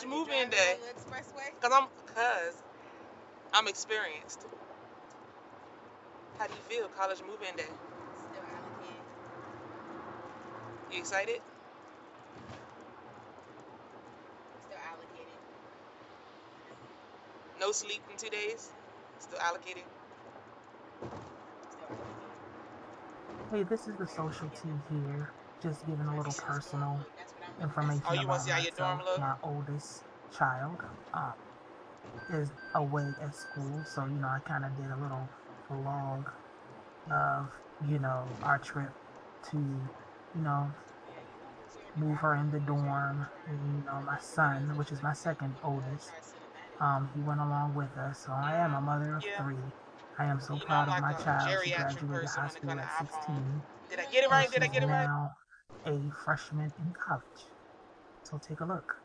college move-in day. Cause I'm experienced. How do you feel? College move-in day. Still allocated. You excited? Still allocated. No sleep in 2 days? Still allocated? Still allocated. Hey, this is the social T here, just giving a little personal information Oh, you want about to see how your dorm myself. look? My oldest child is away at school, so I kind of did a little vlog of our trip to move her in the dorm, and my son, which is my second oldest, he went along with us. So I am a mother of three. I am so proud of my child. She graduated high school at 16. Did I get it right? And she's now a freshman in college. So take a look.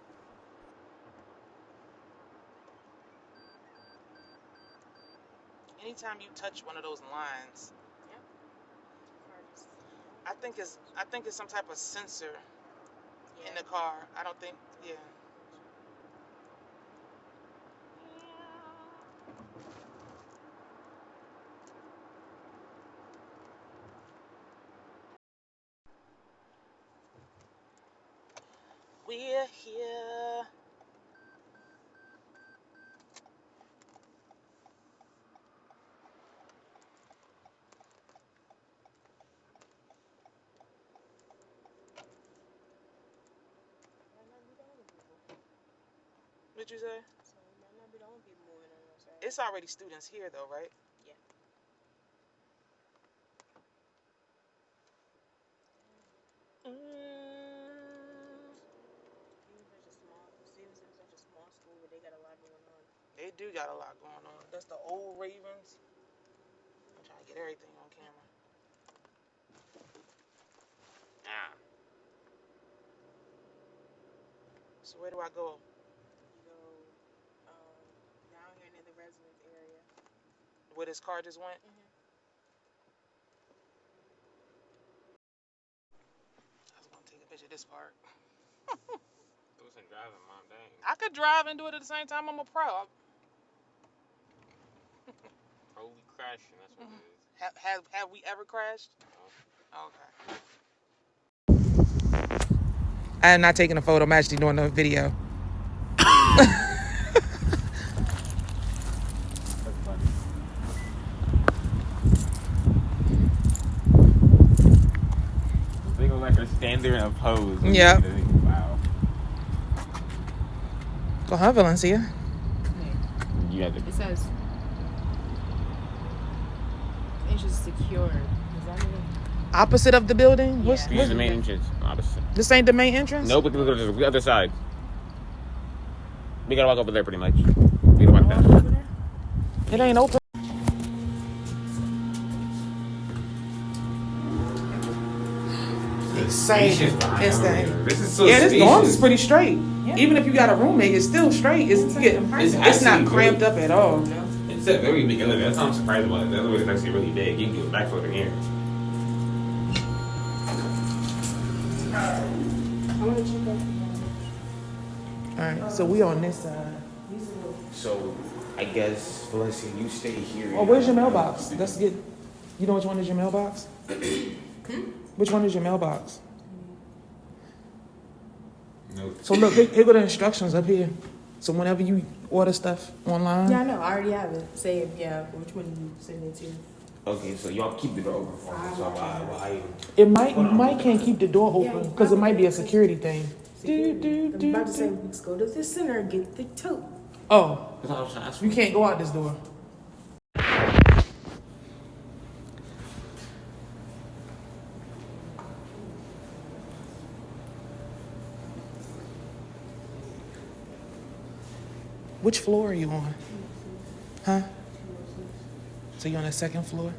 Anytime you touch one of those lines, I think it's some type of sensor in the car. I don't think, yeah. We're here. What'd you say? It's already students here though, right? Yeah. Stevenson's such a small school, but they got a lot going on. They do got a lot going on. That's the old Ravens. I'm trying to get everything on camera. Ah. So where do I go? You go down here near the residence area. Where this car just went? I was gonna take a picture of this part. It wasn't driving, Mom. Dang. I could drive and do it at the same time. I'm a pro. Probably crashing. That's what it is. Have we ever crashed? No. Okay. I am not taking a photo. I'm actually doing a video. They go like a stand there and a pose. Yeah. Wow. Go ahead, Valencia. You have to. It says it's just secure. Does that mean Opposite of the building? Yeah. Here's the main entrance. Opposite. This ain't the main entrance? No, but look at the other side. We gotta walk over there pretty much. We gotta walk down. It ain't open. Excited. This is so this dorm is pretty straight. Yeah. Even if you got a roommate, it's still straight. It's not cramped up at all. No. It's a very big elevator. That's how I'm surprised about it. The elevator is actually really big. You can do a backflip in here. Alright, so we on this side. So, I guess, Valencia, you stay here. Oh, where's your mailbox? Let's get. You know which one is your mailbox? Which one is your mailbox? No. So look, here go the instructions up here. So whenever you order stuff online. Yeah, I know. I already have it. Say which one you send it to. Okay, so y'all keep the door open for me. So why? You might can't keep the door open because it might be a security thing. I'm about to say, let's go to the center and get the tote. Oh, you can't go out this door. Which floor are you on? Huh? So you're on the second floor?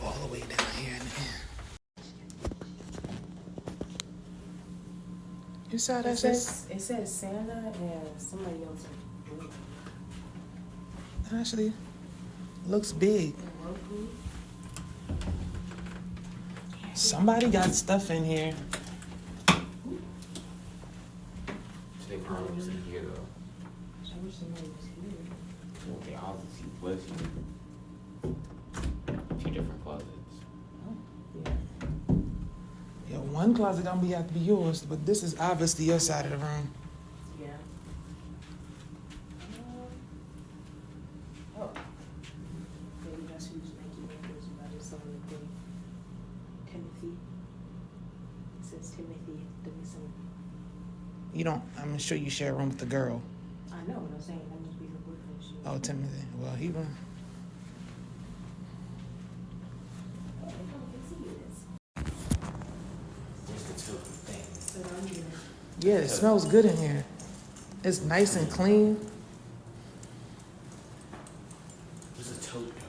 all the way down here in the end. You saw that shit? It says Santa and somebody else. Actually, looks big. Somebody got stuff in here. They probably was in here though. I wish somebody was here. Well, they obviously was here. Two different closets. Yeah, one closet gonna have to be yours, but this is obviously your side of the room. Yeah. Oh. Maybe that's who's making it. There's about someone to pay. Timothy. It says Timothy. Stevenson. You don't. I'm sure you share a room with the girl. I know what I'm saying. That must be her boyfriend. She Oh, Timothy. Well, he run. Where's the two things? So I'm here. Yeah, it smells good in here. It's nice and clean. Where's the tote though?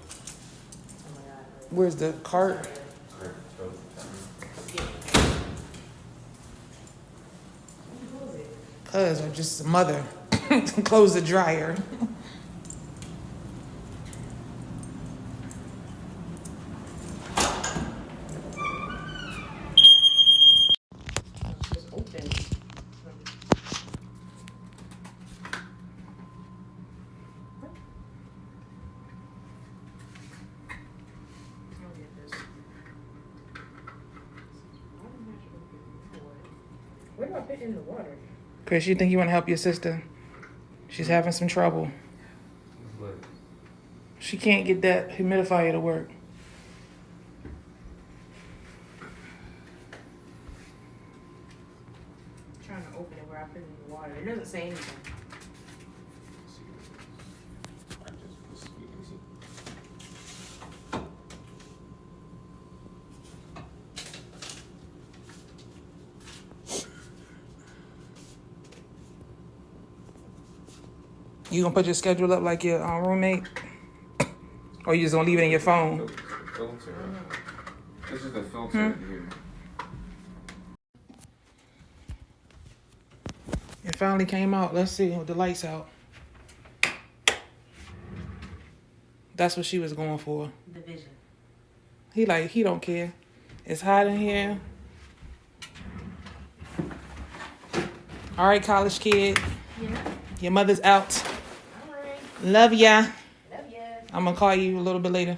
Oh my God. Where's the cart? Cuz, or just a mother. Close the dryer. It's just open. Where do I put in the water? Chris, you think you want to help your sister? She's having some trouble. What? She can't get that humidifier to work. I'm trying to open it where I put it in the water. It doesn't say anything. I just put speaking. You gonna put your schedule up like your roommate? Or you just gonna leave it in your phone? Filter. This is the filter here. It finally came out. Let's see with the lights out. That's what she was going for. The vision. He don't care. It's hot in here. All right, college kid. Yeah. Your mother's out. All right. Love ya. Love ya. I'm gonna call you a little bit later.